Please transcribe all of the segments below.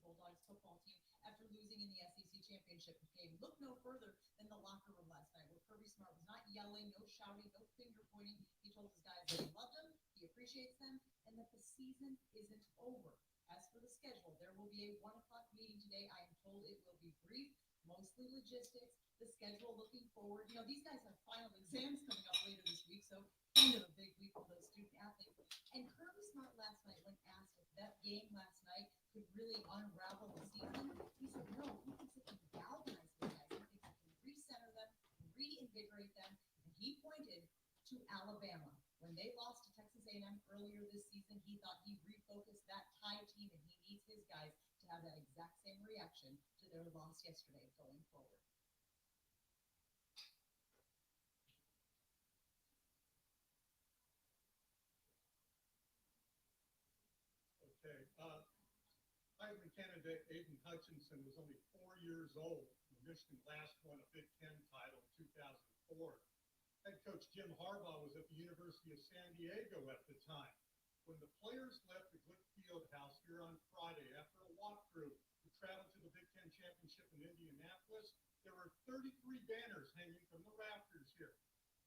Bulldogs football team after losing in the SEC championship game. Look no further than the locker room last night, where Kirby Smart was not yelling, no shouting, no finger pointing. He told his guys that he loved them, he appreciates them, and that the season isn't over. As for the schedule, there will be a 1 o'clock meeting today. I am told it will be brief, mostly logistics. The schedule looking forward. These guys have final exams coming up later this week, so kind of a big week for those student athletes. And Kirby Smart last night, when asked if that game last night could really unravel the season, he said no, he thinks it can galvanize the guys. He thinks it can recenter them, reinvigorate them. And he pointed to Alabama. When they lost to Texas A&M earlier this season, he thought he refocused that Tide team, and he needs his guys to have that exact same reaction to their loss yesterday going forward. Okay. Heisman candidate Aiden Hutchinson was only 4 years old when Michigan last won a Big Ten title in 2004. Head coach Jim Harbaugh was at the University of San Diego at the time. When the players left the Glick Fieldhouse here on Friday after a walkthrough to travel to the Big Ten Championship in Indianapolis, there were 33 banners hanging from the rafters here.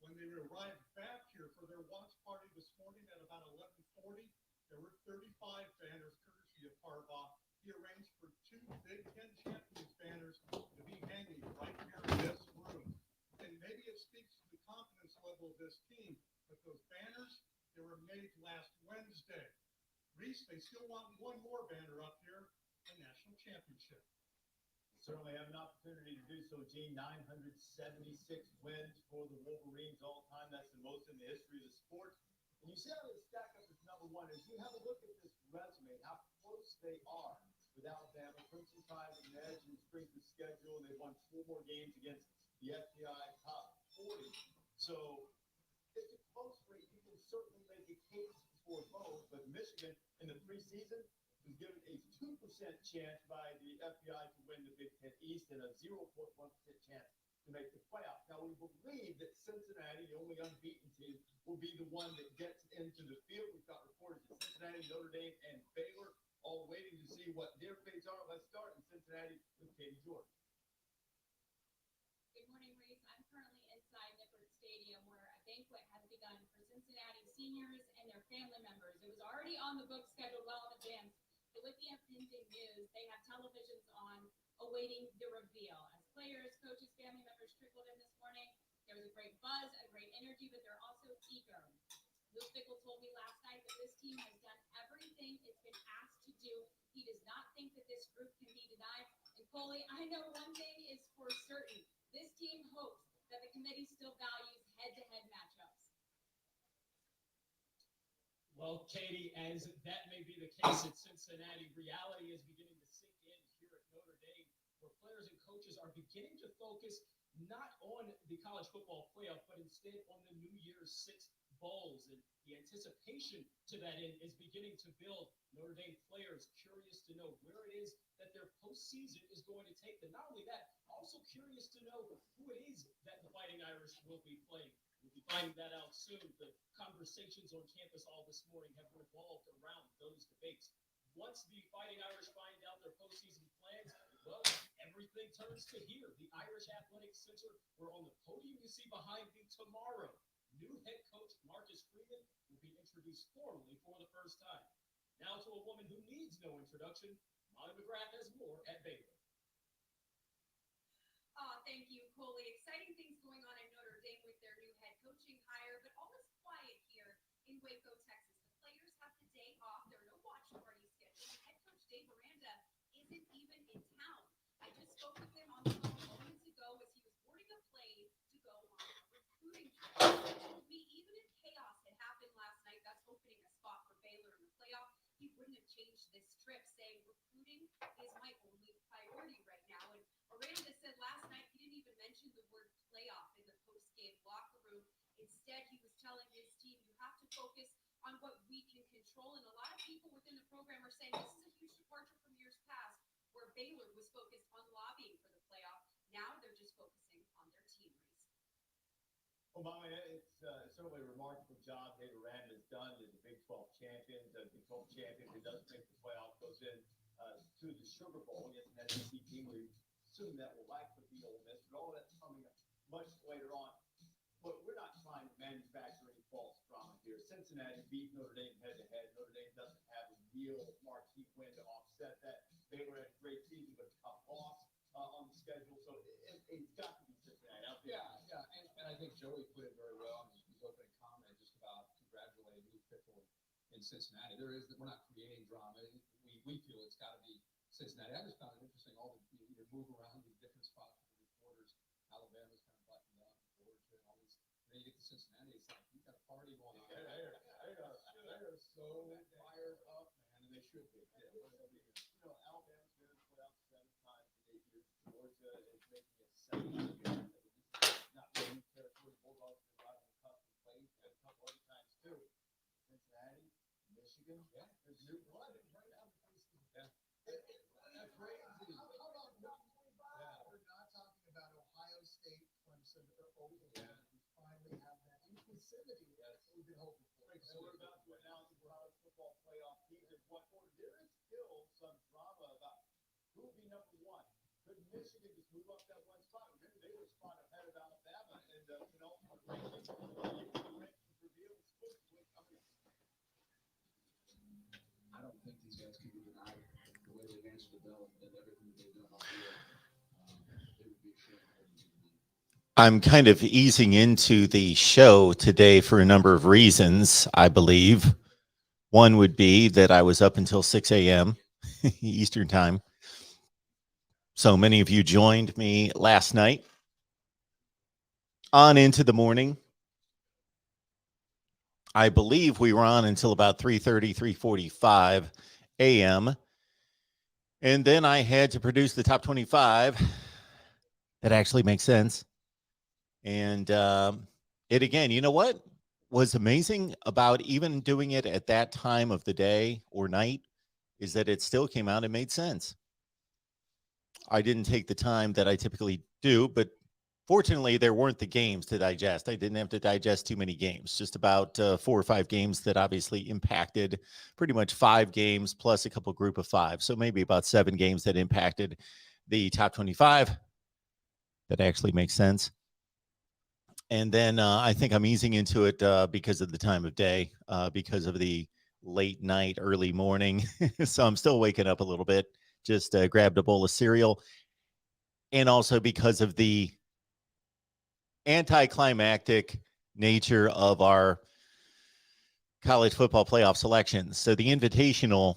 When they arrived back here for their watch party this morning at about 11:40, there were 35 banners courtesy of Harbaugh. He arranged for 2 Big Ten Champions banners to be hanging right here in this room. And maybe it speaks to the confidence level of this team, but those banners, they were made last Wednesday. Reese, they still want one more banner up here, a national championship. Certainly have an opportunity to do so, Gene. 976 wins for the Wolverines all time. That's the most in the history of the sport. And you see how they stack up as number one. As you have a look at this resume, how close they are with Alabama. Clemson Tide with an edge in the strength of schedule, and they've won 4 more games against the FBI top 40. So it's a close race. You can certainly make a case for both, but Michigan in the preseason was given a 2% chance by the FBI to win the Big Ten East and a 0.1% chance to make the playoff. Now, we believe that Cincinnati, the only unbeaten team, will be the one that gets into the field. We've got reports of Cincinnati, Notre Dame, and Baylor all waiting to see what their fates are. Let's start in Cincinnati with Katie Jordan. Good morning, Reese. I'm currently inside Nippert Stadium, where a banquet has begun for Cincinnati seniors and their family members. It was already on the book scheduled well in advance, but with the impending news, they have televisions on awaiting the reveal. As players, coaches, family members trickled in this morning, there was a great buzz, a great energy, but they're also eager. Luke Fickell told me last night that this team has done everything it's been asked to do. He does not think that this group can be denied. And Coley, I know one thing is for certain. This team hopes that the committee still values head-to-head matchups. Well, Katie, as that may be the case at Cincinnati, reality is beginning to sink in here at Notre Dame, where players and coaches are beginning to focus not on the college football playoff, but instead on the New Year's 6 bowls. And the anticipation to that end is beginning to build. Notre Dame players curious to know where it is that their postseason is going to take them. Not only that, also curious to know who it is that the Fighting Irish will be playing. We'll be finding that out soon. The conversations on campus all this morning have revolved around those debates. Once the Fighting Irish find out their postseason plans, well, everything turns to here. The Irish Athletic Center, where on the podium you see behind me tomorrow, new head coach Marcus Freeman will be introduced formally for the first time. Now to a woman who needs no introduction, Molly McGrath has more at Baylor. Thank you, Coley. Exciting things going on in Notre Dame with their new head coaching hire, but all is quiet here in Waco, Texas. The players have the day off. There are no watch parties scheduled. Head coach Dave Aranda isn't even in town. I just spoke with him on the phone moments ago as he was boarding a plane to go on a recruiting trip. He told me even if chaos had happened last night, that's opening a spot for Baylor in the playoff, he wouldn't have changed this trip, saying recruiting is my only priority right now. And Aranda said last night he didn't even mention the word playoff in the post-game locker room. Instead, he was telling his team, you have to focus on what we can control. And a lot of people within the program are saying this is a huge departure from years past, where Baylor was focused on lobbying for the playoff. Now they're just focusing on their team race. Well, Molly, it's certainly a remarkable job Dave Aranda has done as the Big 12 champion. The Big 12 champion who doesn't make the playoff goes in to the Sugar Bowl against an SEC team. We assume that will likely be Ole Miss, but all that's coming up much later on. But we're not trying to manufacture any false drama here. Cincinnati beat Notre Dame head-to-head. Notre Dame doesn't have a real marquee win to offset that. Baylor had a great season, but a tough loss on the schedule. So it's got to be Cincinnati out there. Yeah. And I think Joey put it very well in his opening comment just about congratulating Luke Fickell in Cincinnati. We're not creating drama. We feel it's got to be Cincinnati. I just found it interesting, all the you move around these different spots with the reporters. Alabama's kind of buttoned up, Georgia, and all these. Then you get to Cincinnati, it's like you've got a party going on. They are so fired up, man, and they should be. Alabama's been in the playoffs 7 times in 8 years. Georgia is making it 7 years. Not really new territory. Bulldogs have been right on the cusp of playing a couple other times too. Cincinnati, Michigan, there's new blood right out of the place. Yeah. That's crazy. How about we're not talking about Ohio State, Clemson, or Oklahoma. We finally have that inclusivity that we've been hoping for. So we're about to announce the college football playoff teams in what order. There is still some drama about who will be number 1. Could Michigan just move up that one spot? Remember, they were a spot ahead of Alabama, and rankings reveal I don't think these guys can be denied the way they've answered the bell and everything that they've done all year. It would be a shame. I'm kind of easing into the show today for a number of reasons, I believe. One would be that I was up until 6 a.m. Eastern time. So many of you joined me last night on into the morning. I believe we were on until about 3:30, 3:45 a.m. And then I had to produce the top 25. That actually makes sense. And it again, you know what was amazing about even doing it at that time of the day or night is that it still came out and made sense. I didn't take the time that I typically do, but fortunately there weren't the games to digest. I didn't have to digest too many games, just about 4 or 5 games that obviously impacted pretty much 5 games plus a couple group of 5. So maybe about 7 games that impacted the top 25. That actually makes sense. And then I think I'm easing into it because of the time of day, because of the late night, early morning. So I'm still waking up a little bit, just grabbed a bowl of cereal. And also because of the anticlimactic nature of our college football playoff selections. So the invitational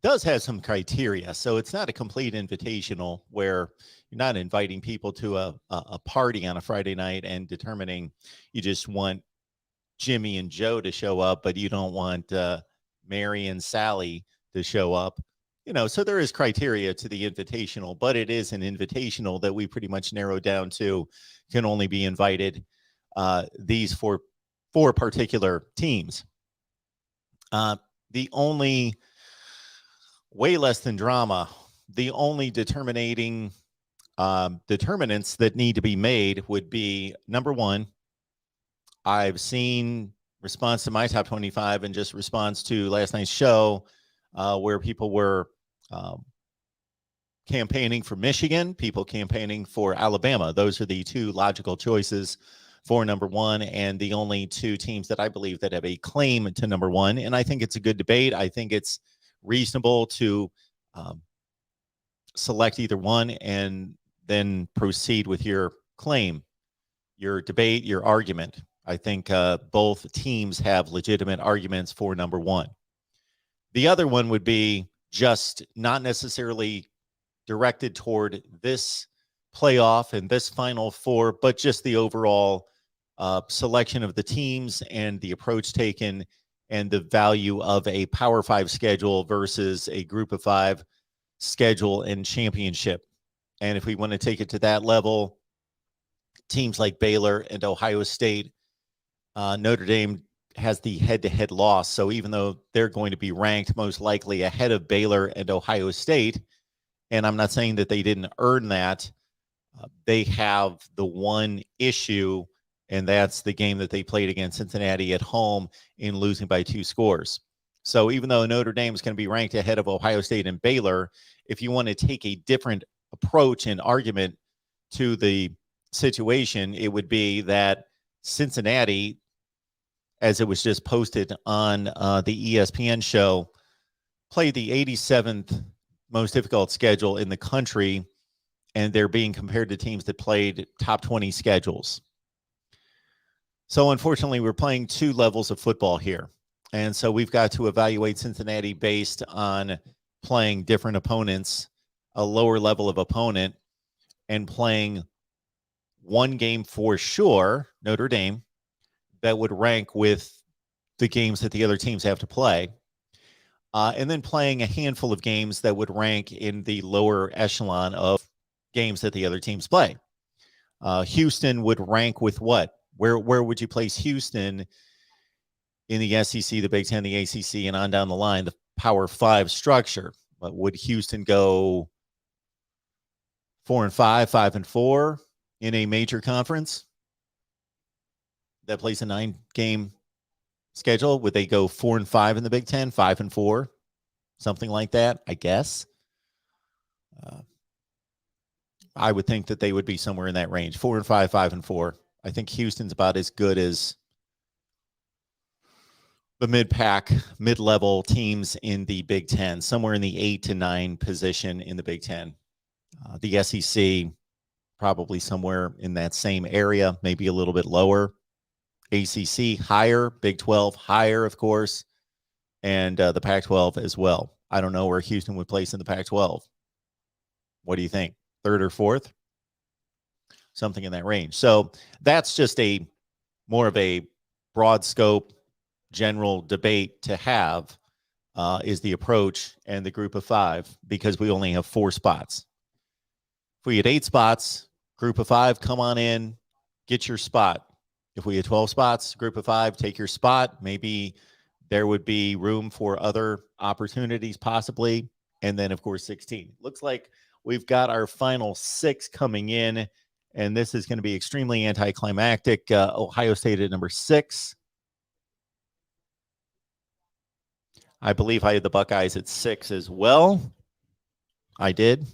does have some criteria. So it's not a complete invitational where you're not inviting people to a party on a Friday night and determining you just want Jimmy and Joe to show up, but you don't want Mary and Sally to show up. So there is criteria to the invitational, but it is an invitational that we pretty much narrowed down to can only be invited these four particular teams. The only way less than drama, the only determinants that need to be made would be, number 1, I've seen response to my top 25 and just response to last night's show where people were campaigning for Michigan, people campaigning for Alabama. Those are the 2 logical choices for number 1 and the only 2 teams that I believe that have a claim to number 1. And I think it's a good debate. I think it's reasonable to select either one and then proceed with your claim, your debate, your argument. I think both teams have legitimate arguments for number 1. The other one would be just not necessarily directed toward this playoff and this Final Four, but just the overall selection of the teams and the approach taken and the value of a Power 5 schedule versus a Group of 5 schedule and championship. And if we want to take it to that level, teams like Baylor and Ohio State, Notre Dame has the head-to-head loss. So even though they're going to be ranked most likely ahead of Baylor and Ohio State, and I'm not saying that they didn't earn that, they have the one issue, and that's the game that they played against Cincinnati at home in losing by 2 scores. So even though Notre Dame is going to be ranked ahead of Ohio State and Baylor, if you want to take a different approach and argument to the situation, it would be that Cincinnati, as it was just posted on the ESPN show, played the 87th most difficult schedule in the country, and they're being compared to teams that played top 20 schedules. So unfortunately, we're playing two levels of football here. And so we've got to evaluate Cincinnati based on playing different opponents, a lower level of opponent, and playing one game for sure, Notre Dame, that would rank with the games that the other teams have to play. And then playing a handful of games that would rank in the lower echelon of games that the other teams play. Houston would rank with what? Where would you place Houston in the SEC, the Big Ten, the ACC, and on down the line, the Power 5 structure? But would Houston go 4-5, 5-4 in a major conference that plays a 9-game schedule? Would they go 4-5 in the Big Ten, 5-4, something like that? I guess. I would think that they would be somewhere in that range, 4-5, 5-4. I think Houston's about as good as the mid-pack, mid-level teams in the Big Ten, somewhere in the 8 to 9 position in the Big Ten. The SEC, probably somewhere in that same area, maybe a little bit lower. ACC, higher. Big 12, higher, of course. And the Pac-12 as well. I don't know where Houston would place in the Pac-12. What do you think? Third or fourth? Something in that range. So that's just more of a broad scope, general debate to have, is the approach and the group of 5, because we only have 4 spots. If we had 8 spots, group of 5, come on in, get your spot. If we had 12 spots, group of 5, take your spot. Maybe there would be room for other opportunities possibly. And then, of course, 16. Looks like we've got our final 6 coming in, and this is going to be extremely anticlimactic. Ohio State at number 6. I believe I had the Buckeyes at 6 as well. I did.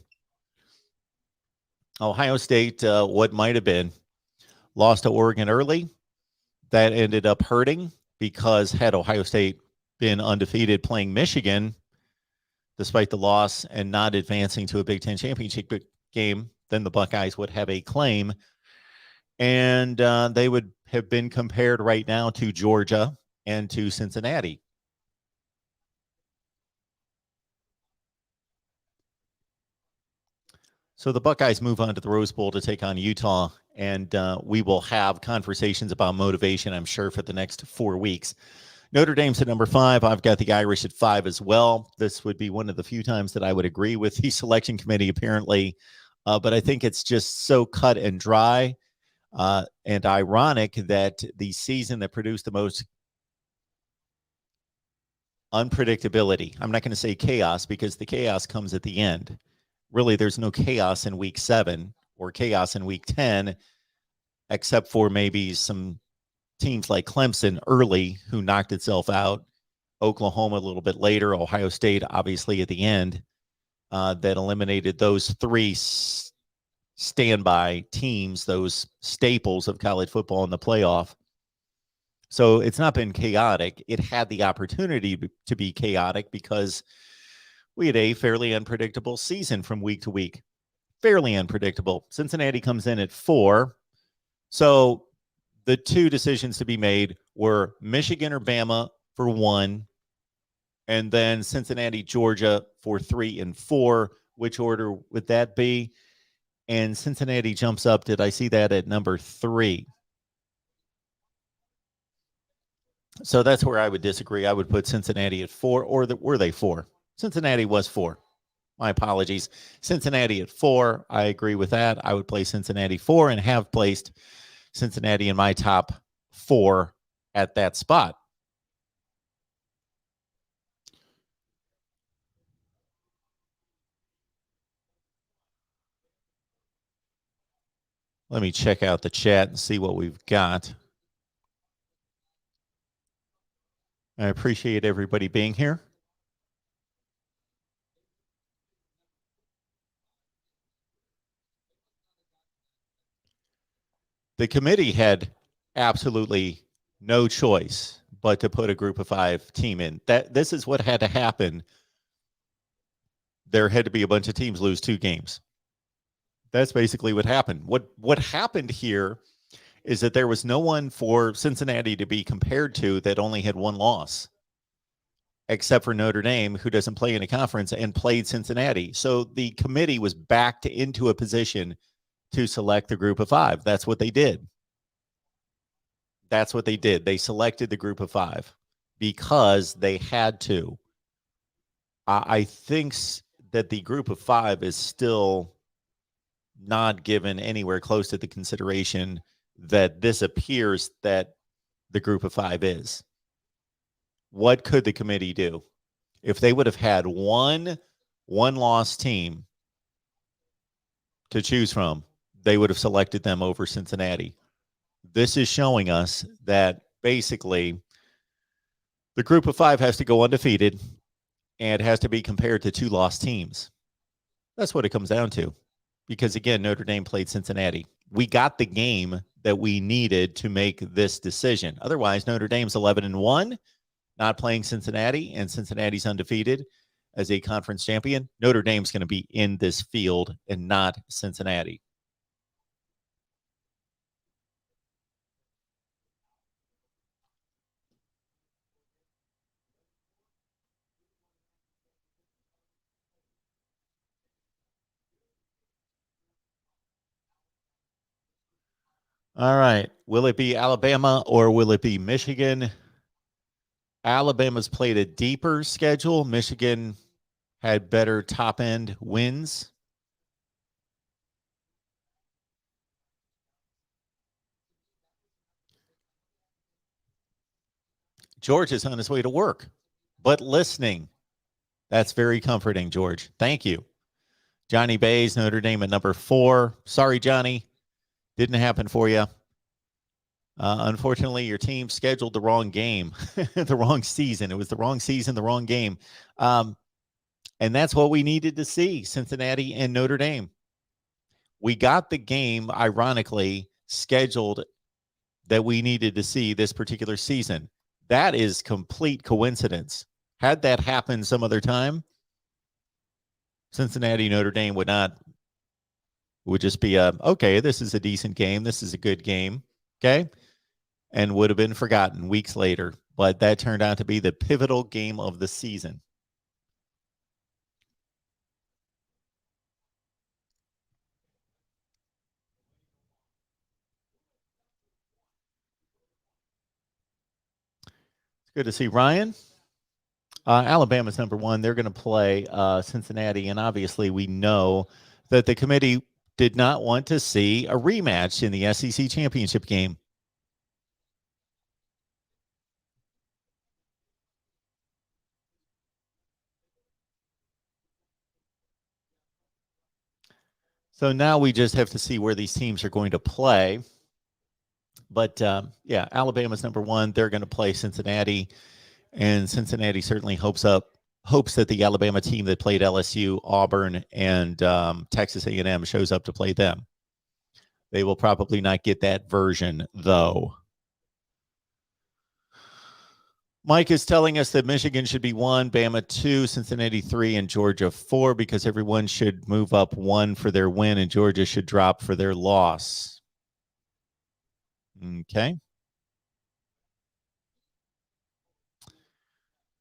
Ohio State, what might have been, lost to Oregon early. That ended up hurting, because had Ohio State been undefeated playing Michigan, despite the loss and not advancing to a Big Ten championship game, then the Buckeyes would have a claim. And they would have been compared right now to Georgia and to Cincinnati. So the Buckeyes move on to the Rose Bowl to take on Utah, and we will have conversations about motivation, I'm sure, for the next 4 weeks. Notre Dame's at number 5. I've got the Irish at 5 as well. This would be one of the few times that I would agree with the selection committee, apparently. But I think it's just so cut and dry and ironic that the season that produced the most unpredictability, I'm not going to say chaos, because the chaos comes at the end. Really, there's no chaos in week 7 or chaos in week 10, except for maybe some teams like Clemson early, who knocked itself out, Oklahoma a little bit later, Ohio State obviously at the end, that eliminated those 3 standby teams, those staples of college football in the playoff. So it's not been chaotic. It had the opportunity to be chaotic, because we had a fairly unpredictable season from week to week. Fairly unpredictable. Cincinnati comes in at 4. So the 2 decisions to be made were Michigan or Bama for 1, and then Cincinnati, Georgia for 3 and 4. Which order would that be? And Cincinnati jumps up. Did I see that at number 3? So that's where I would disagree. I would put Cincinnati at 4, or were they 4? Cincinnati was 4. My apologies. Cincinnati at 4. I agree with that. I would place Cincinnati 4 and have placed Cincinnati in my top 4 at that spot. Let me check out the chat and see what we've got. I appreciate everybody being here. The committee had absolutely no choice but to put a group of 5 team in. This is what had to happen. There had to be a bunch of teams lose 2 games. That's basically what happened. What happened here is that there was no one for Cincinnati to be compared to that only had 1 loss, except for Notre Dame, who doesn't play in a conference and played Cincinnati. So the committee was backed into a position to select the group of 5. That's what they did. That's what they did. They selected the group of 5 because they had to. I think that the group of 5 is still not given anywhere close to the consideration that this appears that the group of 5 is. What could the committee do? If they would have had one loss team to choose from, they would have selected them over Cincinnati. This is showing us that basically the group of 5 has to go undefeated and has to be compared to 2 lost teams. That's what it comes down to. Because again, Notre Dame played Cincinnati. We got the game that we needed to make this decision. Otherwise, Notre Dame's 11-1, not playing Cincinnati, and Cincinnati's undefeated as a conference champion. Notre Dame's going to be in this field and not Cincinnati. All right. Will it be Alabama or will it be Michigan? Alabama's played a deeper schedule. Michigan had better top-end wins. George is on his way to work, but listening. That's very comforting, George. Thank you. Johnny Bays, Notre Dame at number 4. Sorry, Johnny. Didn't happen for you. Unfortunately, your team scheduled the wrong game, the wrong season. It was the wrong season, the wrong game. And that's what we needed to see, Cincinnati and Notre Dame. We got the game, ironically, scheduled that we needed to see this particular season. That is complete coincidence. Had that happened some other time, Cincinnati, Notre Dame would just be okay, this is a decent game. This is a good game. Okay. And would have been forgotten weeks later. But that turned out to be the pivotal game of the season. It's good to see Ryan. Alabama's number 1. They're going to play Cincinnati. And obviously, we know that the committee did not want to see a rematch in the SEC championship game. So now we just have to see where these teams are going to play. But yeah, Alabama's number 1. They're going to play Cincinnati, and Cincinnati certainly hopes that the Alabama team that played LSU, Auburn, and Texas A&M shows up to play them. They will probably not get that version, though. Mike is telling us that Michigan should be 1, Bama 2, Cincinnati 3, and Georgia 4 because everyone should move up 1 for their win and Georgia should drop for their loss. Okay.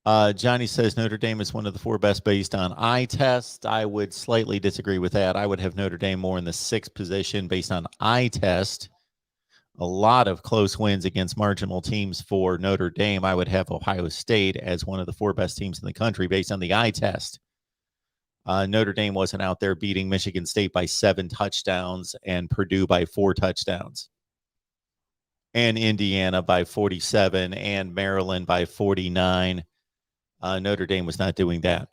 Johnny says Notre Dame is one of the 4 best based on eye test. I would slightly disagree with that. I would have Notre Dame more in the 6th position based on eye test. A lot of close wins against marginal teams for Notre Dame. I would have Ohio State as one of the 4 best teams in the country based on the eye test. Notre Dame wasn't out there beating Michigan State by 7 touchdowns and Purdue by 4 touchdowns. And Indiana by 47 and Maryland by 49. Notre Dame was not doing that.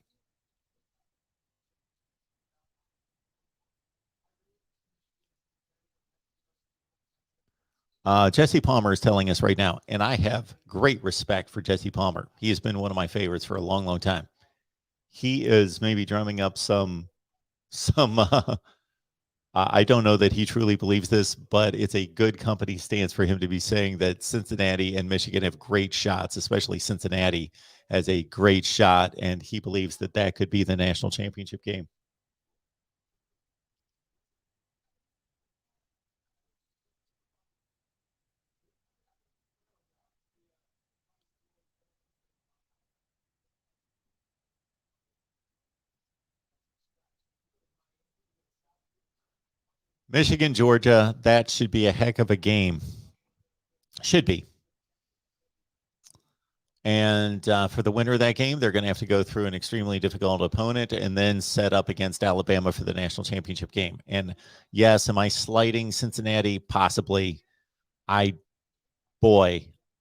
Jesse Palmer is telling us right now, and I have great respect for Jesse Palmer. He has been one of my favorites for a long, long time. He is maybe drumming up some. I don't know that he truly believes this, but it's a good company stance for him to be saying that Cincinnati and Michigan have great shots, especially Cincinnati has a great shot, and he believes that that could be the national championship game. Michigan, Georgia, that should be a heck of a game. Should be. And for the winner of that game, they're going to have to go through an extremely difficult opponent and then set up against Alabama for the national championship game. And yes, am I slighting Cincinnati? Possibly. I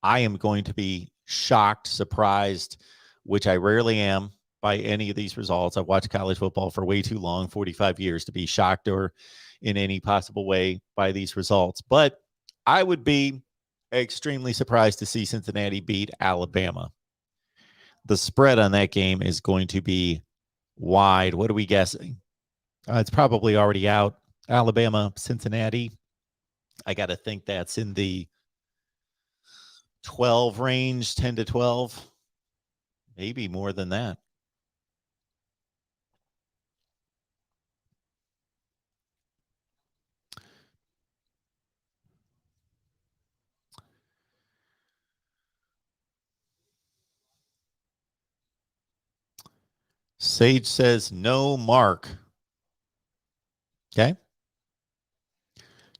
am going to be shocked, surprised, which I rarely am by any of these results. I've watched college football for way too long, 45 years, to be shocked or in any possible way by these results. But I would be extremely surprised to see Cincinnati beat Alabama. The spread on that game is going to be wide. What are we guessing? It's probably already out. Alabama, Cincinnati. I got to think that's in the 12 range, 10 to 12, maybe more than that. Sage says no mark. Okay.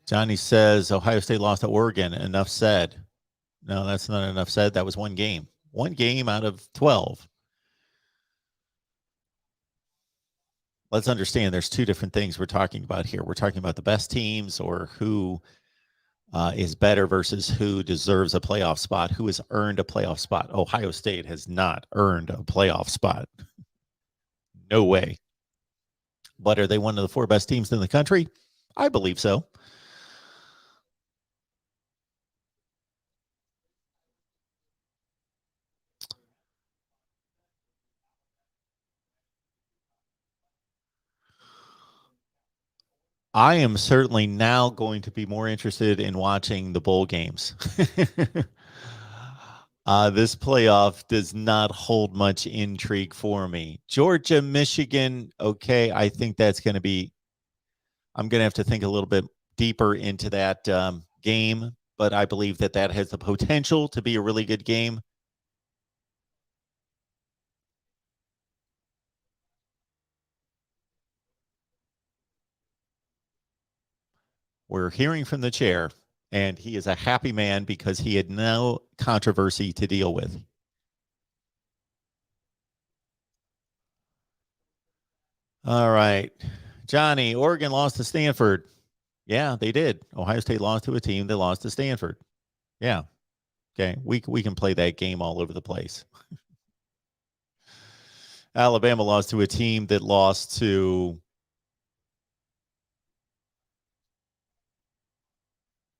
Johnny says Ohio State lost to Oregon. Enough said. No, that's not enough said. That was one game. One game out of 12. Let's understand there's two different things we're talking about here. We're talking about the best teams, or who is better versus who deserves a playoff spot, who has earned a playoff spot. Ohio State has not earned a playoff spot. No way. But are they one of the four best teams in the country? I believe so. I am certainly now going to be more interested in watching the bowl games. This playoff does not hold much intrigue for me. Georgia, Michigan, okay, I think that's going to be, I'm going to have to think a little bit deeper into that game, but I believe that that has the potential to be a really good game. We're hearing from the chair, and he is a happy man because he had no controversy to deal with. All right. Johnny, Oregon lost to Stanford. Yeah, they did. Ohio State lost to a team that lost to Stanford. Yeah. Okay. We can play that game all over the place. Alabama lost to a team that lost to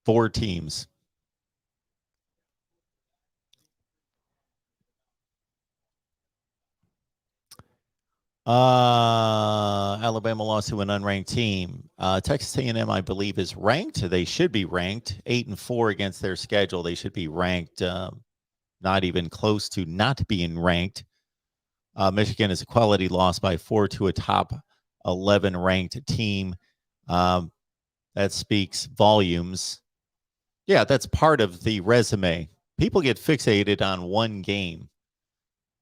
four teams. Alabama lost to an unranked team. Texas A&M, I believe, is ranked. They should be ranked 8-4 against their schedule. They should be ranked, not even close to not being ranked. Michigan is a quality loss by 4 to a top 11 ranked team. That speaks volumes. Yeah, that's part of the resume. People get fixated on one game.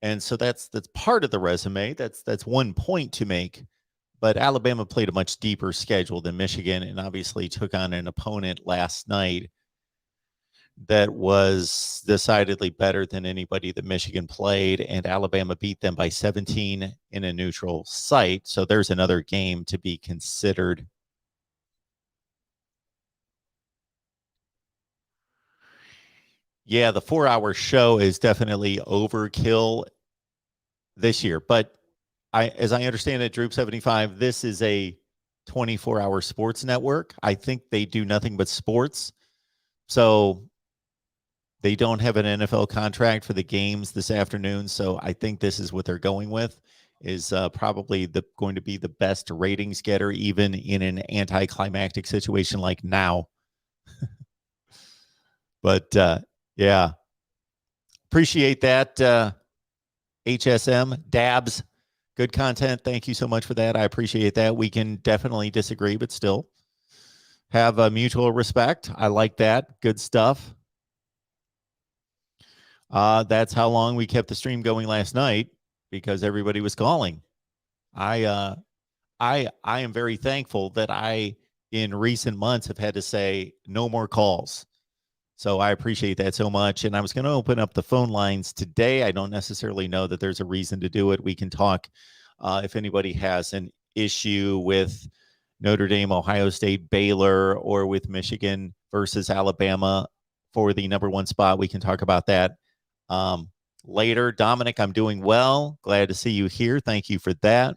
And so that's part of the resume. That's one point to make. But Alabama played a much deeper schedule than Michigan, and obviously took on an opponent last night that was decidedly better than anybody that Michigan played, and Alabama beat them by 17 in a neutral site. So there's another game to be considered. Yeah, the 4-hour show is definitely overkill this year. But as I understand it, Droop 75, this is a 24-hour sports network. I think they do nothing but sports. So they don't have an NFL contract for the games this afternoon. So I think this is what they're going with, is probably going to be the best ratings getter, even in an anticlimactic situation like now. But yeah, appreciate that. HSM Dabs, good content. Thank you so much for that. I appreciate that. We can definitely disagree, but still have a mutual respect. I like that. Good stuff. That's how long we kept the stream going last night, because everybody was calling. I am very thankful that I, in recent months, have had to say no more calls. So I appreciate that so much. And I was going to open up the phone lines today. I don't necessarily know that there's a reason to do it. We can talk if anybody has an issue with Notre Dame, Ohio State, Baylor, or with Michigan versus Alabama for the number one spot. We can talk about that later. Dominic, I'm doing well. Glad to see you here. Thank you for that.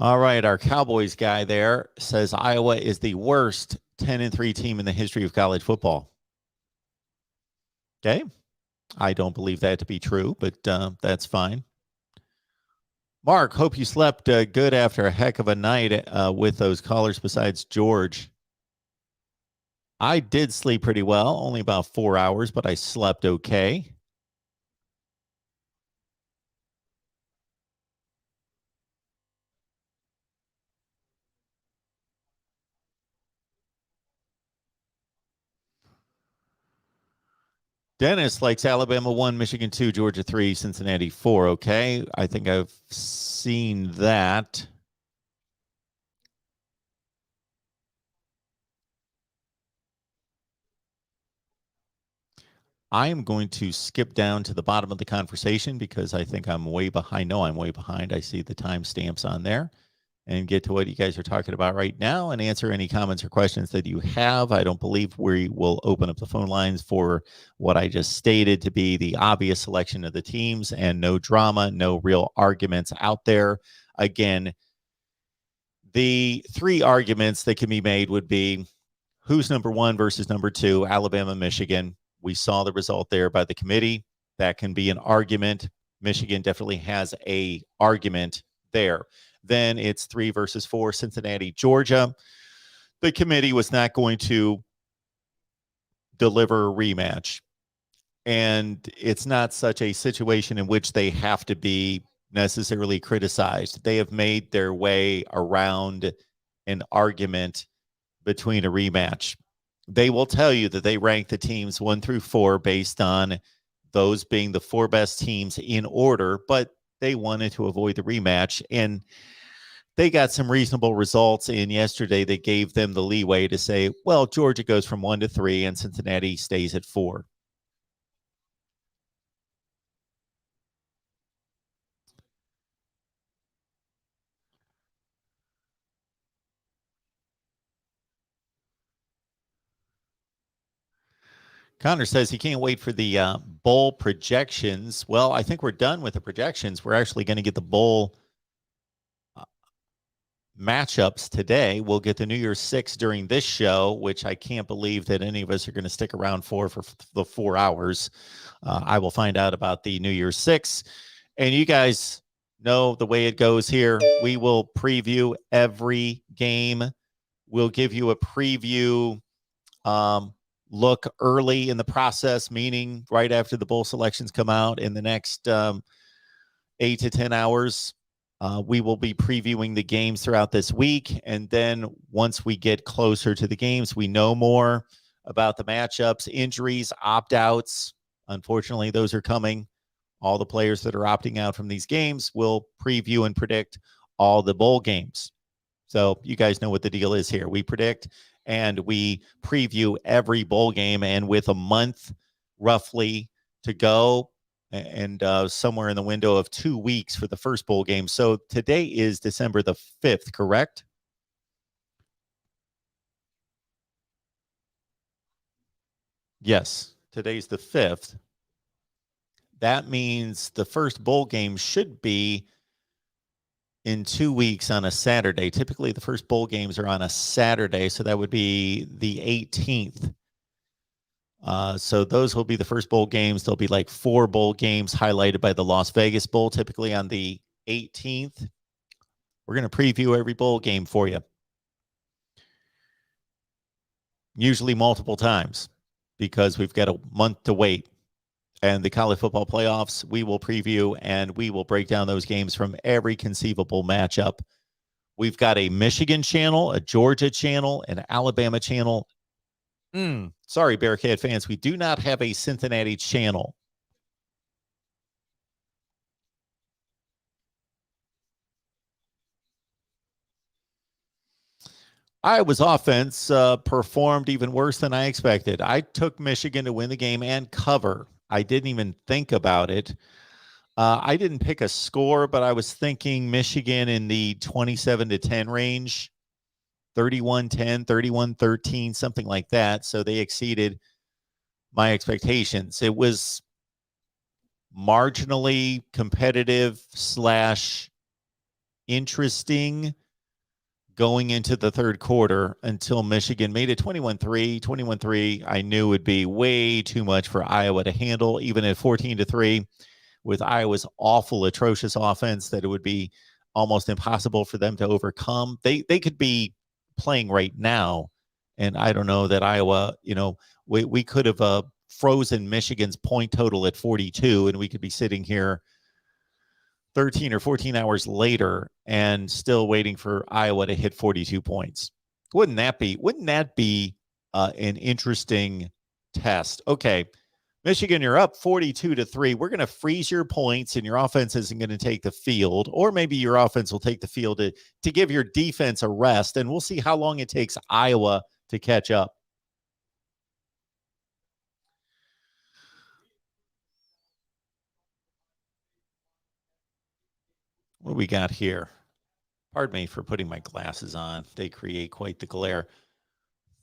All right, our Cowboys guy there says Iowa is the worst 10-3 team in the history of college football. Okay, I don't believe that to be true, but that's fine. Mark, hope you slept good after a heck of a night with those callers besides George. I did sleep pretty well, only about 4 hours, but I slept okay. Dennis likes Alabama 1, Michigan 2, Georgia 3, Cincinnati 4. Okay, I think I've seen that. I am going to skip down to the bottom of the conversation because I think I'm way behind. No, I'm way behind. I see the timestamps on there, and get to what you guys are talking about right now and answer any comments or questions that you have. I don't believe we will open up the phone lines for what I just stated to be the obvious selection of the teams, and no drama, no real arguments out there. Again, the three arguments that can be made would be who's number one versus number two, Alabama, Michigan. We saw the result there by the committee. That can be an argument. Michigan definitely has a argument there. Then it's 3 versus 4, Cincinnati, Georgia. The committee was not going to deliver a rematch. And it's not such a situation in which they have to be necessarily criticized. They have made their way around an argument between a rematch. They will tell you that they rank the teams 1 through 4 based on those being the 4 best teams in order, but they wanted to avoid the rematch, and they got some reasonable results in yesterday that gave them the leeway to say, well, Georgia goes from 1 to 3 and Cincinnati stays at 4. Connor says he can't wait for the bowl projections. Well, I think we're done with the projections. We're actually going to get the bowl matchups today. We'll get the New Year's 6 during this show, which I can't believe that any of us are going to stick around for the 4 hours. I will find out about the New Year's 6. And you guys know the way it goes here. We will preview every game. We'll give you a preview look early in the process, meaning right after the bowl selections come out in the next 8 to 10 hours. We will be previewing the games throughout this week. And then once we get closer to the games, we know more about the matchups, injuries, opt-outs. Unfortunately, those are coming. All the players that are opting out from these games will preview and predict all the bowl games. So you guys know what the deal is here. We predict and we preview every bowl game, and with a month roughly to go and somewhere in the window of 2 weeks for the first bowl game. So today is December the 5th, correct? Yes. Today's the 5th. That means the first bowl game should be in 2 weeks on a Saturday. Typically, the first bowl games are on a Saturday, so that would be the 18th. So those will be the first bowl games. There'll be like 4 bowl games highlighted by the Las Vegas Bowl, typically on the 18th. We're going to preview every bowl game for you, usually multiple times, because we've got a month to wait. And the college football playoffs, we will preview and we will break down those games from every conceivable matchup. We've got a Michigan channel, a Georgia channel, an Alabama channel. Sorry, Bearcat fans, we do not have a Cincinnati channel. Iowa's offense performed even worse than I expected. I took Michigan to win the game and cover. I didn't even think about it. I didn't pick a score, but I was thinking Michigan in the 27-10 range, 31-10, 31-13, something like that. So they exceeded my expectations. It was marginally competitive / interesting going into the third quarter until Michigan made it 21-3. 21-3, I knew would be way too much for Iowa to handle, even at 14-3 with Iowa's awful, atrocious offense, that it would be almost impossible for them to overcome. They could be playing right now, and I don't know that Iowa, we could have frozen Michigan's point total at 42, and we could be sitting here 13 or 14 hours later and still waiting for Iowa to hit 42 points. Wouldn't that be an interesting test? Okay, Michigan, you're up 42-3. We're going to freeze your points, and your offense isn't going to take the field, or maybe your offense will take the field to give your defense a rest, and we'll see how long it takes Iowa to catch up. What do we got here? Pardon me for putting my glasses on. They create quite the glare.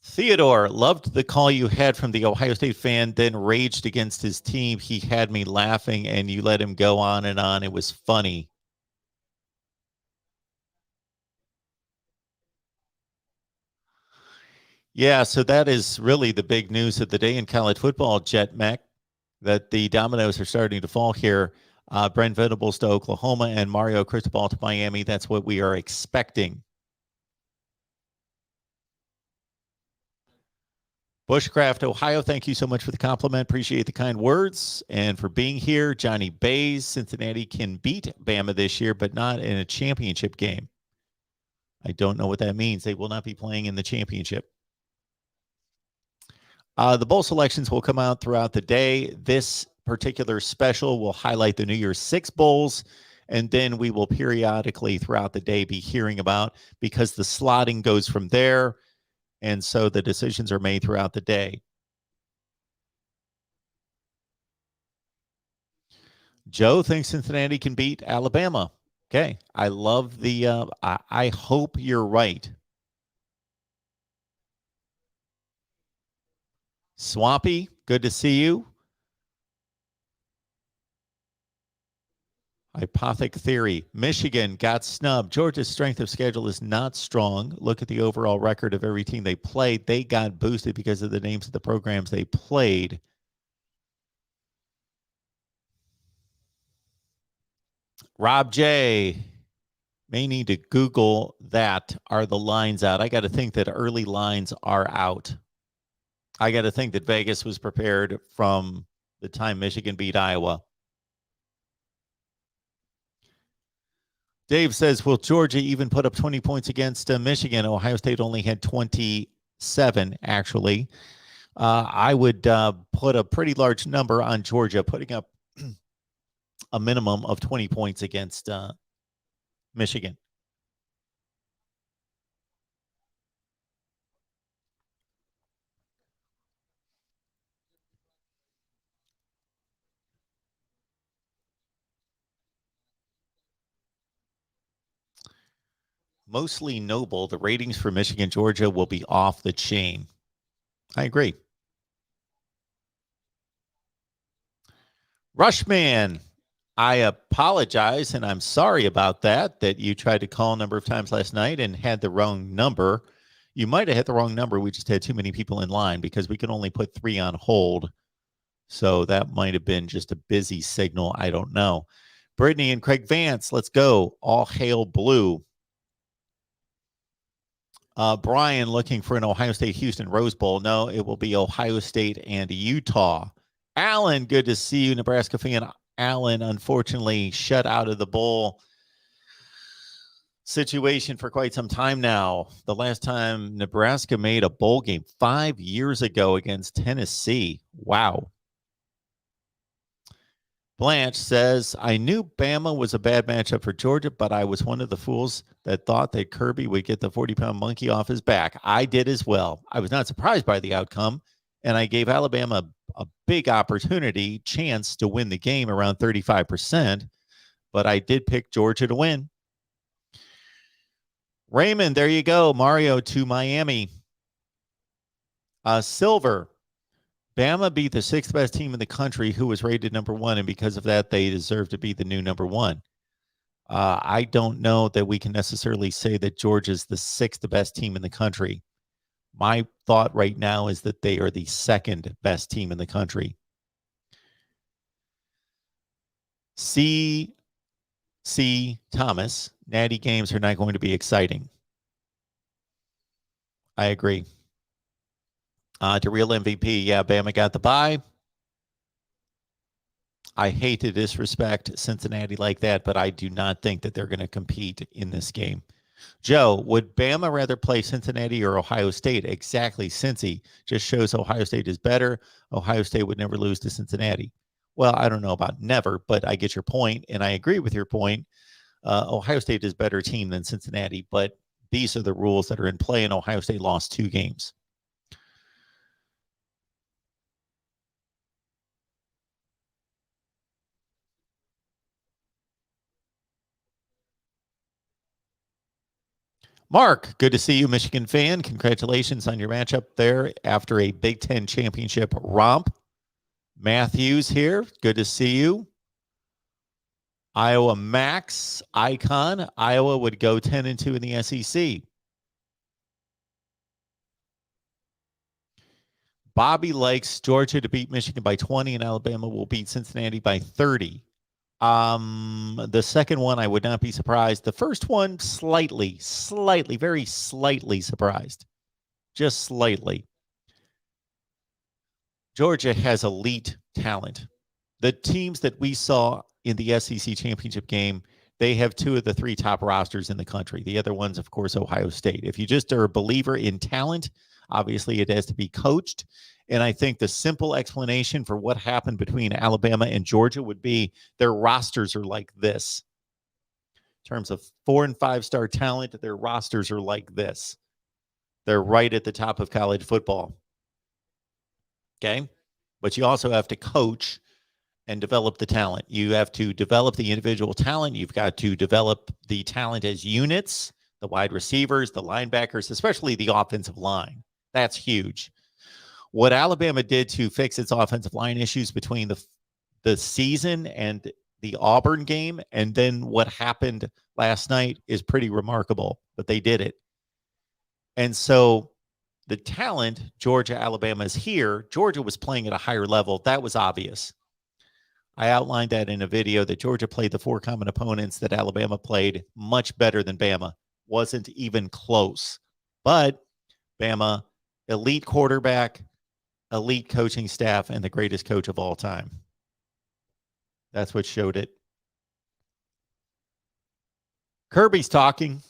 Theodore, loved the call you had from the Ohio State fan, then raged against his team. He had me laughing, and you let him go on and on. It was funny. Yeah, so that is really the big news of the day in college football, Jet Mac, that the dominoes are starting to fall here. Brent Venables to Oklahoma and Mario Cristobal to Miami. That's what we are expecting. Bushcraft, Ohio, thank you so much for the compliment. Appreciate the kind words and for being here. Johnny Bays, Cincinnati can beat Bama this year, but not in a championship game. I don't know what that means. They will not be playing in the championship. The bowl selections will come out throughout the day. This particular special will highlight the New Year's Six bowls, and then we will periodically throughout the day be hearing about, because the slotting goes from there, and so the decisions are made throughout the day. Joe thinks Cincinnati can beat Alabama. Okay, I love the I hope you're right. Swampy, good to see you. Hypothic theory. Michigan got snubbed. Georgia's strength of schedule is not strong. Look at the overall record of every team they played. They got boosted because of the names of the programs they played. Rob J. may need to Google that. Are the lines out? I got to think that early lines are out. I got to think that Vegas was prepared from the time Michigan beat Iowa. Dave says, will Georgia even put up 20 points against Michigan? Ohio State only had 27, actually. I would put a pretty large number on Georgia, putting up a minimum of 20 points against Michigan. Mostly noble, the ratings for Michigan, Georgia will be off the chain. I agree. Rushman, I apologize, and I'm sorry about that you tried to call a number of times last night and had the wrong number. You might have hit the wrong number. We just had too many people in line because we could only put 3 on hold. So that might have been just a busy signal. I don't know. Brittany and Craig Vance, let's go. All hail blue. Brian looking for an Ohio State-Houston Rose Bowl. No, it will be Ohio State and Utah. Alan, good to see you, Nebraska fan. Alan, unfortunately, shut out of the bowl situation for quite some time now. The last time Nebraska made a bowl game 5 years ago against Tennessee. Wow. Blanche says, I knew Bama was a bad matchup for Georgia, but I was one of the fools that thought that Kirby would get the 40-pound monkey off his back. I did as well. I was not surprised by the outcome, and I gave Alabama a big opportunity, chance to win the game around 35%, but I did pick Georgia to win. Raymond, there you go. Mario to Miami. Silver. Bama beat the 6th best team in the country who was rated number 1, and because of that, they deserve to be the new number 1. I don't know that we can necessarily say that Georgia's the 6th best team in the country. My thought right now is that they are the 2nd best team in the country. C. Thomas, natty games are not going to be exciting. I agree. To real MVP, yeah, Bama got the bye. I hate to disrespect Cincinnati like that, but I do not think that they're going to compete in this game. Joe, would Bama rather play Cincinnati or Ohio State? Exactly. Cincy just shows Ohio State is better. Ohio State would never lose to Cincinnati. Well, I don't know about never, but I get your point, and I agree with your point. Ohio State is a better team than Cincinnati, but these are the rules that are in play, and Ohio State lost 2 games. Mark, good to see you, Michigan fan. Congratulations on your matchup there after a Big Ten championship romp. Matthews here, good to see you. Iowa Max Icon. Iowa would go 10-2 in the SEC. Bobby likes Georgia to beat Michigan by 20, and Alabama will beat Cincinnati by 30. The second one, I would not be surprised. The first one, slightly, very slightly surprised. Just slightly. Georgia has elite talent. The teams that we saw in the SEC championship game, they have 2 of the 3 top rosters in the country. The other one's, of course, Ohio State. If you just are a believer in talent, obviously it has to be coached. And I think the simple explanation for what happened between Alabama and Georgia would be their rosters are like this. In terms of 4- and 5-star talent, their rosters are like this. They're right at the top of college football. Okay? But you also have to coach and develop the talent. You have to develop the individual talent. You've got to develop the talent as units, the wide receivers, the linebackers, especially the offensive line. That's huge. What Alabama did to fix its offensive line issues between the season and the Auburn game, and then what happened last night is pretty remarkable, but they did it. And so the talent, Georgia, Alabama is here. Georgia was playing at a higher level. That was obvious. I outlined that in a video that Georgia played the 4 common opponents that Alabama played much better than Bama. Wasn't even close. But Bama, elite quarterback, elite coaching staff, and the greatest coach of all time. That's what showed it. Kirby's talking.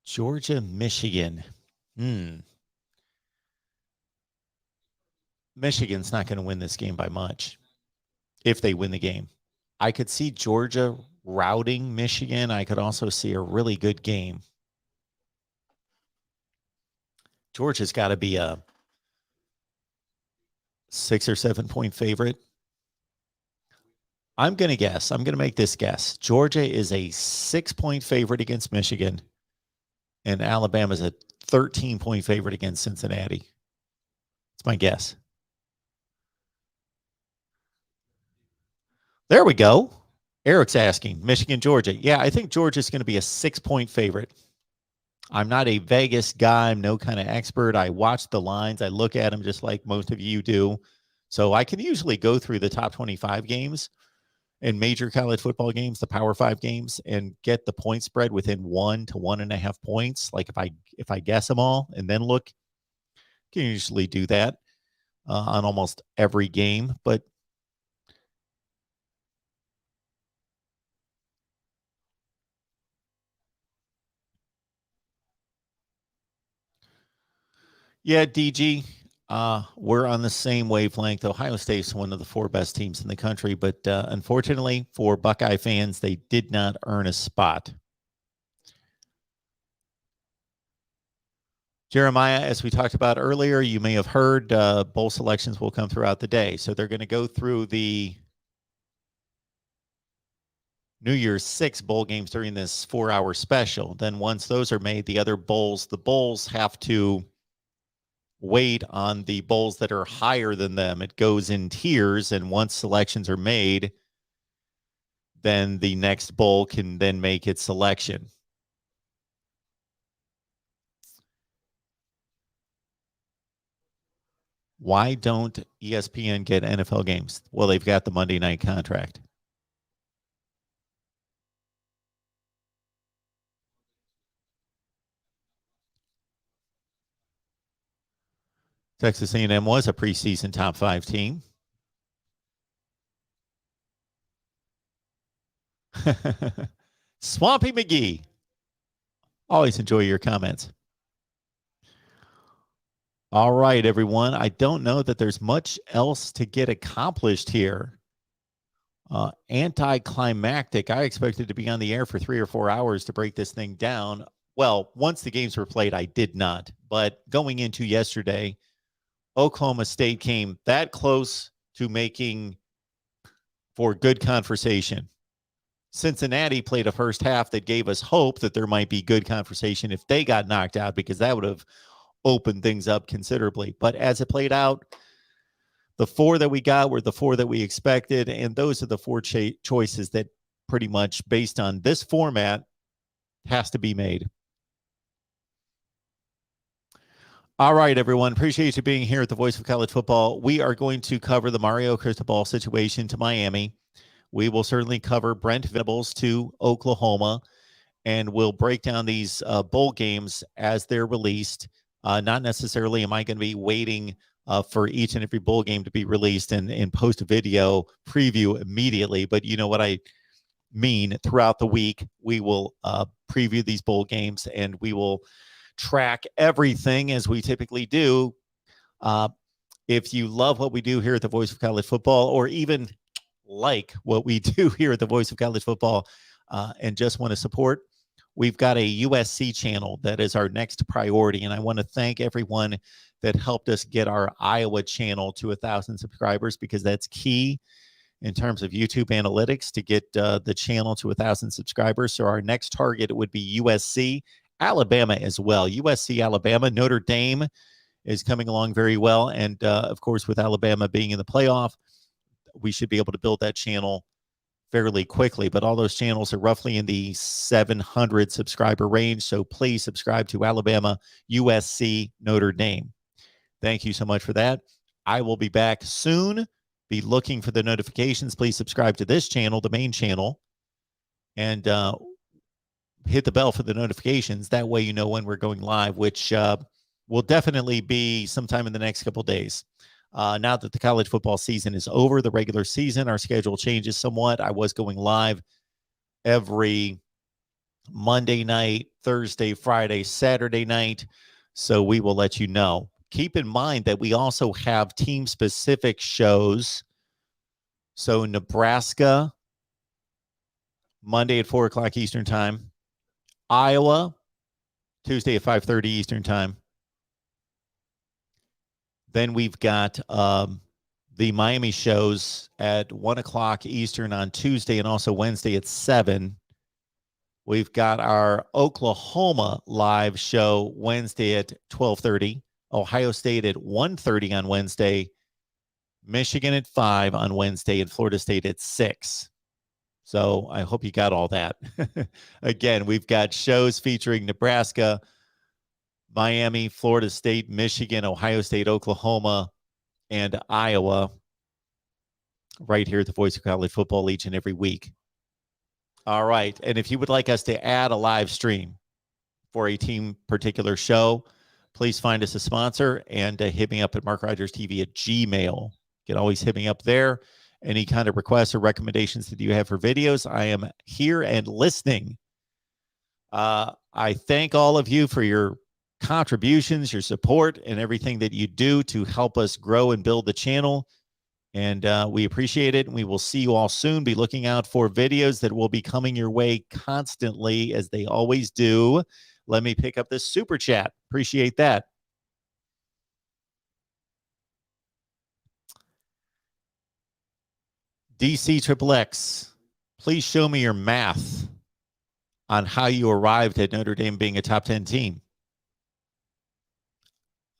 Georgia, Michigan. Michigan's not going to win this game by much if they win the game. I could see Georgia routing Michigan. I could also see a really good game. Georgia's got to be a 6 or 7 point favorite. I'm going to make this guess. Georgia is a 6 point favorite against Michigan, and Alabama's a 13 point favorite against Cincinnati. It's my guess. There we go. Eric's asking, Michigan, Georgia. Yeah, I think Georgia's going to be a 6 point favorite. I'm not a Vegas guy. I'm no kind of expert. I watch the lines. I look at them just like most of you do. So I can usually go through the top 25 games and major college football games, the Power 5 games, and get the point spread within 1 to 1.5 points. Like if I guess them all and then look, can usually do that on almost every game. But yeah, DG, we're on the same wavelength. Ohio State's one of the 4 best teams in the country, but unfortunately for Buckeye fans, they did not earn a spot. Jeremiah, as we talked about earlier, you may have heard bowl selections will come throughout the day. So they're going to go through the New Year's 6 bowl games during this 4-hour special. Then once those are made, the bowls have to wait on the bowls that are higher than them. It goes in tiers, and once selections are made, then the next bowl can then make its selection. Why don't ESPN get NFL games? Well, they've got the Monday night contract. Texas A&M was a preseason top 5 team. Swampy McGee. Always enjoy your comments. All right, everyone. I don't know that there's much else to get accomplished here. Anticlimactic. I expected to be on the air for 3 or 4 hours to break this thing down. Well, once the games were played, I did not. But going into yesterday, Oklahoma State came that close to making for good conversation. Cincinnati played a first half that gave us hope that there might be good conversation if they got knocked out, because that would have opened things up considerably. But as it played out, the 4 that we got were the 4 that we expected, and those are the 4 choices that pretty much, based on this format, has to be made. All right, everyone. Appreciate you being here at the Voice of College Football. We are going to cover the Mario Cristobal situation to Miami. We will certainly cover Brent Venables to Oklahoma, and we'll break down these bowl games as they're released. Not necessarily am I going to be waiting for each and every bowl game to be released and post a video preview immediately, but you know what I mean. Throughout the week, we will preview these bowl games, and we will track everything as we typically do. If you love what we do here at the Voice of College Football, or even like what we do here at the Voice of College Football, and just want to support, we've got a USC channel that is our next priority. And I want to thank everyone that helped us get our Iowa channel to 1,000 subscribers, because that's key in terms of YouTube analytics to get the channel to 1,000 subscribers. So our next target would be USC, Alabama as well. USC, Alabama, Notre Dame is coming along very well. And of course, with Alabama being in the playoff, we should be able to build that channel fairly quickly. But all those channels are roughly in the 700 subscriber range. So please subscribe to Alabama, USC, Notre Dame. Thank you so much for that. I will be back soon. Be looking for the notifications. Please subscribe to this channel, the main channel, and hit the bell for the notifications. That way you know when we're going live, which will definitely be sometime in the next couple days. Now that the college football season is over, the regular season, our schedule changes somewhat. I was going live every Monday night, Thursday, Friday, Saturday night. So we will let you know. Keep in mind that we also have team-specific shows. So Nebraska, Monday at 4 o'clock Eastern Time. Iowa, Tuesday at 5:30 Eastern Time. Then we've got the Miami shows at 1 o'clock Eastern on Tuesday and also Wednesday at 7. We've got our Oklahoma live show Wednesday at 12:30. Ohio State at 1:30 on Wednesday. Michigan at 5 on Wednesday, and Florida State at 6. So I hope you got all that. Again, we've got shows featuring Nebraska, Miami, Florida State, Michigan, Ohio State, Oklahoma, and Iowa right here at the Voice of College Football each and every week. All right. And if you would like us to add a live stream for a team particular show, please find us a sponsor and hit me up at MarkRogersTV at Gmail. You can always hit me up there. Any kind of requests or recommendations that you have for videos, I am here and listening. I thank all of you for your contributions, your support, and everything that you do to help us grow and build the channel. And we appreciate it. And we will see you all soon. Be looking out for videos that will be coming your way constantly, as they always do. Let me pick up this super chat. Appreciate that. DC XXX, please show me your math on how you arrived at Notre Dame being a top 10 team.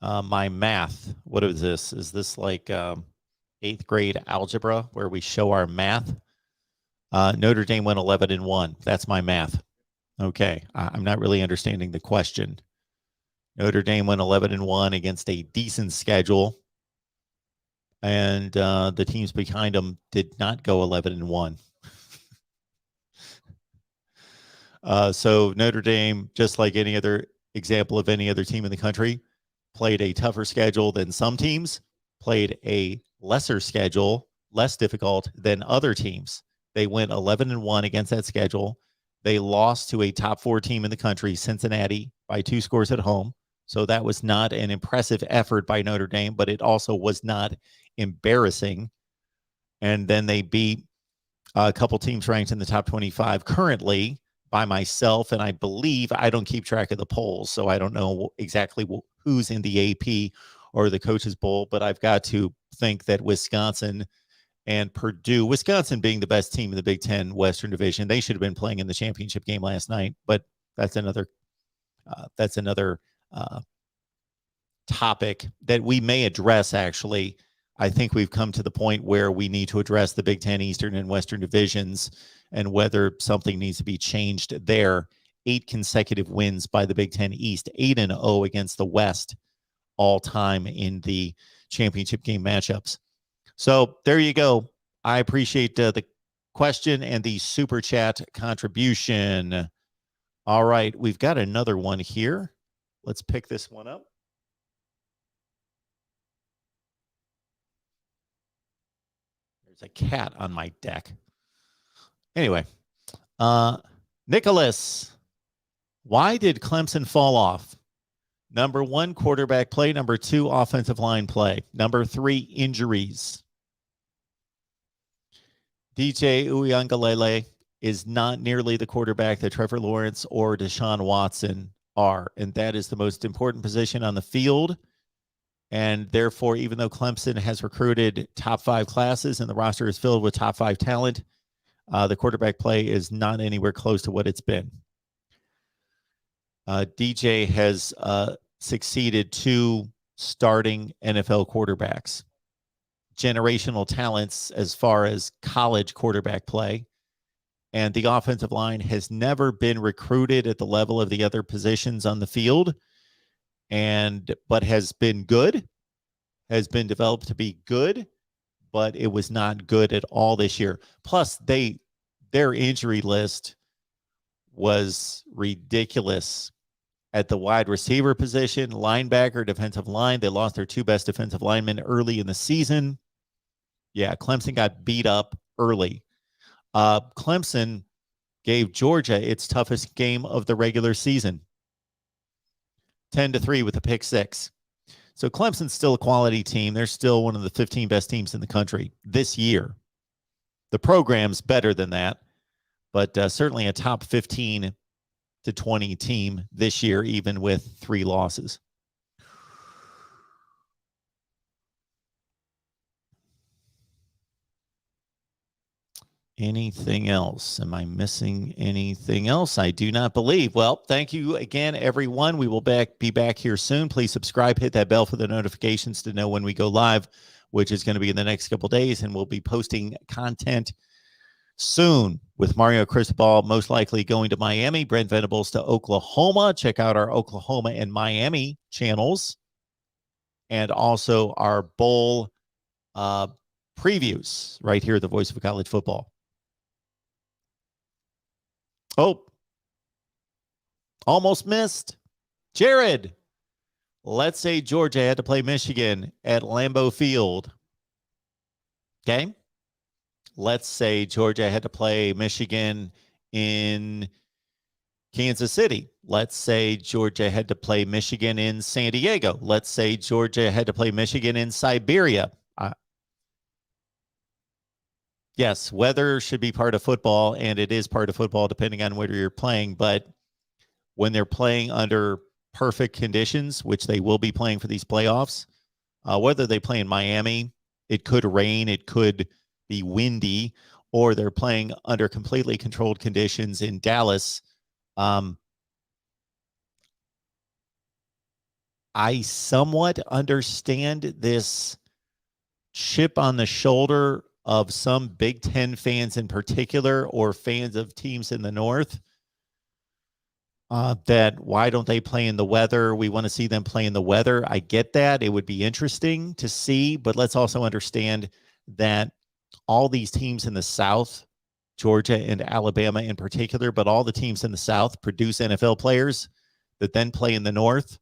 My math, what is this? Is this like 8th grade algebra where we show our math? Notre Dame went 11-1. That's my math. Okay, I'm not really understanding the question. Notre Dame went 11-1 against a decent schedule, and the teams behind them did not go 11-1. So Notre Dame, just like any other example of any other team in the country, played a tougher schedule than some teams, played a lesser schedule, less difficult than other teams. They went 11-1 against that schedule. They lost to a top 4 team in the country, Cincinnati, by 2 scores at home. So that was not an impressive effort by Notre Dame, but it also was not embarrassing. And then they beat a couple teams ranked in the top 25 currently by myself. And I believe, I don't keep track of the polls, so I don't know exactly who's in the AP or the Coaches Bowl, but I've got to think that Wisconsin and Purdue, Wisconsin being the best team in the Big Ten Western Division, they should have been playing in the championship game last night, but that's another topic that we may address. Actually, I think we've come to the point where we need to address the Big Ten Eastern and Western divisions and whether something needs to be changed there. 8 consecutive wins by the Big Ten East, 8-0 against the West all time in the championship game matchups. So there you go. I appreciate the question and the super chat contribution. All right, we've got another one here. Let's pick this one up. There's a cat on my deck. Anyway, Nicholas, why did Clemson fall off? Number 1, quarterback play. Number 2, offensive line play. Number 3, injuries. DJ Uiagalelei is not nearly the quarterback that Trevor Lawrence or Deshaun Watson are, and that is the most important position on the field. And therefore, even though Clemson has recruited top 5 classes and the roster is filled with top 5 talent, the quarterback play is not anywhere close to what it's been. DJ has succeeded 2 starting NFL quarterbacks, generational talents as far as college quarterback play. And the offensive line has never been recruited at the level of the other positions on the field, but has been good, has been developed to be good, but it was not good at all this year. Plus, their injury list was ridiculous at the wide receiver position, linebacker, defensive line. They lost their 2 best defensive linemen early in the season. Yeah, Clemson got beat up early. Clemson gave Georgia its toughest game of the regular season. 10-3 with a pick six. So Clemson's still a quality team. They're still one of the 15 best teams in the country this year. The program's better than that, but certainly a top 15 to 20 team this year, even with 3 losses. Anything else? Am I missing anything else? I do not believe. Well, thank you again, everyone. We will be back here soon. Please subscribe, hit that bell for the notifications to know when we go live, which is going to be in the next couple days, and we'll be posting content soon with Mario Cristobal most likely going to Miami, Brent Venables to Oklahoma. Check out our Oklahoma and Miami channels, and also our bowl previews right here at the Voice of College Football. Oh, almost missed. Jared, let's say Georgia had to play Michigan at Lambeau Field. Okay. Let's say Georgia had to play Michigan in Kansas City. Let's say Georgia had to play Michigan in San Diego. Let's say Georgia had to play Michigan in Siberia. Yes, weather should be part of football, and it is part of football depending on where you're playing. But when they're playing under perfect conditions, which they will be playing for these playoffs, whether they play in Miami, it could rain, it could be windy, or they're playing under completely controlled conditions in Dallas. I somewhat understand this chip on the shoulder of some Big Ten fans in particular, or fans of teams in the North, that why don't they play in the weather? We want to see them play in the weather. I get that. It would be interesting to see, but let's also understand that all these teams in the South, Georgia and Alabama in particular, but all the teams in the South produce NFL players that then play in the North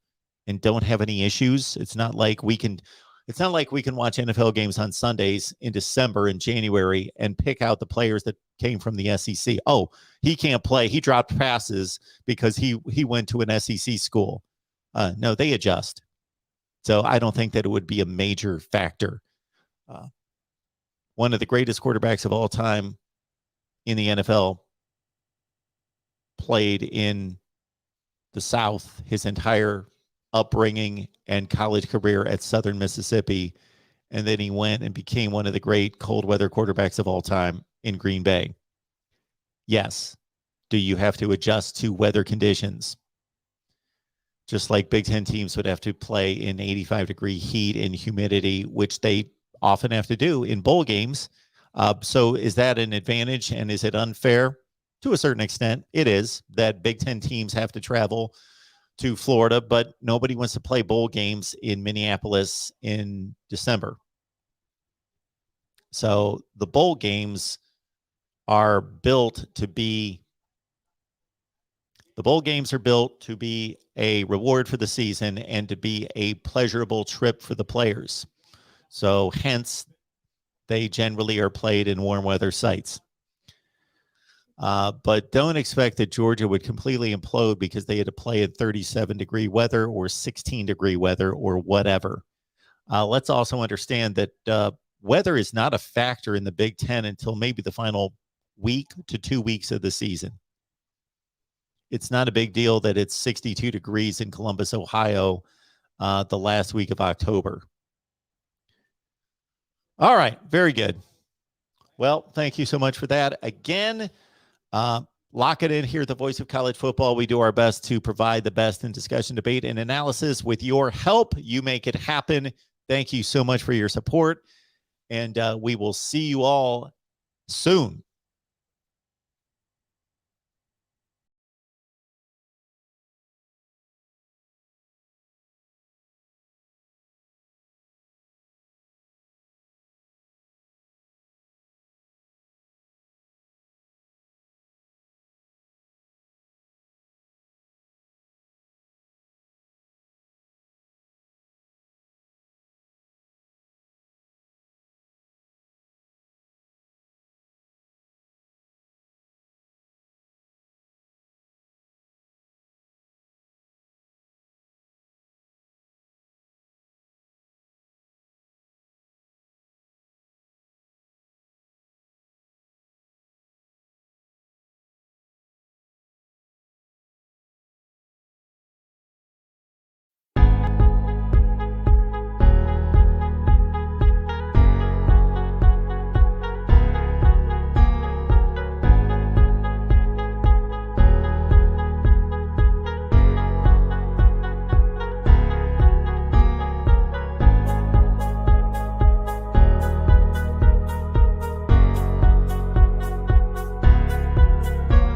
and don't have any issues. It's not like we can watch NFL games on Sundays in December and January and pick out the players that came from the SEC. Oh, he can't play. He dropped passes because he went to an SEC school. No, they adjust. So I don't think that it would be a major factor. One of the greatest quarterbacks of all time in the NFL played in the South his entire upbringing and college career at Southern Mississippi, and then he went and became one of the great cold weather quarterbacks of all time in Green Bay. Yes. Do you have to adjust to weather conditions? Just like Big Ten teams would have to play in 85-degree heat and humidity, which they often have to do in bowl games. So is that an advantage, and is it unfair? To a certain extent, it is, that Big Ten teams have to travel to Florida, but nobody wants to play bowl games in Minneapolis in December. So the bowl games are built to be a reward for the season and to be a pleasurable trip for the players. So hence, they generally are played in warm weather sites. But don't expect that Georgia would completely implode because they had to play in 37-degree weather or 16-degree weather or whatever. Let's also understand that weather is not a factor in the Big Ten until maybe the final week to 2 weeks of the season. It's not a big deal that it's 62 degrees in Columbus, Ohio, the last week of October. All right, very good. Well, thank you so much for that. Again, lock it in here at the Voice of College Football. We do our best to provide the best in discussion, debate, and analysis. With your help, you make it happen. Thank you so much for your support, and we will see you all soon.